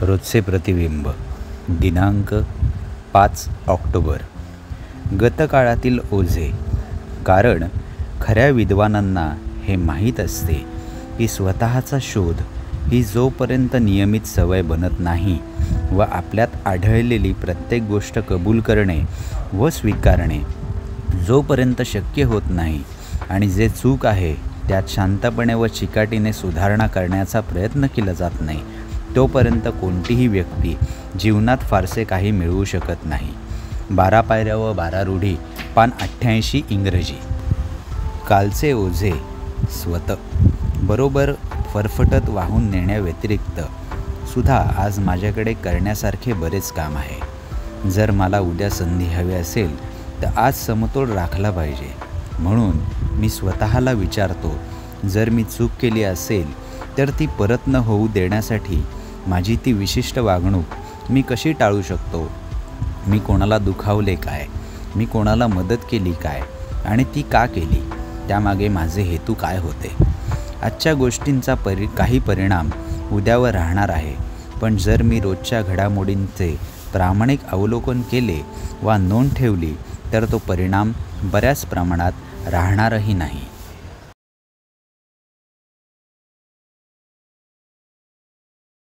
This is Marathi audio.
रोजचे प्रतिबिंब दिनांक 5 ऑक्टोबर. गतकाळातील ओझे. कारण खऱ्या विद्वानांना हे माहीत असते की स्वतःचा शोध ही जोपर्यंत नियमित सवय बनत नाही व आपल्यात आढळलेली प्रत्येक गोष्ट कबूल करणे व स्वीकारणे जोपर्यंत शक्य होत नाही आणि जे चूक आहे त्यात शांतपणे व चिकाटीने सुधारणा करण्याचा प्रयत्न केला जात नाही, तोपर्यंत कोणतीही व्यक्ती जीवनात फारसे काही मिळवू शकत नाही. 12 पायऱ्या व 12 रूढी, पान 88 इंग्रजी. कालचे ओझे स्वतः बरोबर फरफटत वाहून नेण्याव्यतिरिक्त सुद्धा आज माझ्याकडे करण्यासारखे बरेच काम आहे. जर मला उद्या संधी हवी असेल तर आज समतोल राखला पाहिजे. म्हणून मी स्वतःला विचारतो, जर मी चूक केली असेल तर ती परत न होऊ देण्यासाठी माझी ती विशिष्ट वागणूक मी कशी टाळू शकतो? मी कोणाला दुखावले काय? मी कोणाला मदत केली काय? आणि ती का केली? त्यामागे माझे हेतू काय होते? आजच्या गोष्टींचा काही परिणाम उद्यावर राहणार आहे, पण जर मी रोजच्या घडामोडींचे प्रामाणिक अवलोकन केले वा नोंद ठेवली तर तो परिणाम बऱ्याच प्रमाणात राहणारही नाही.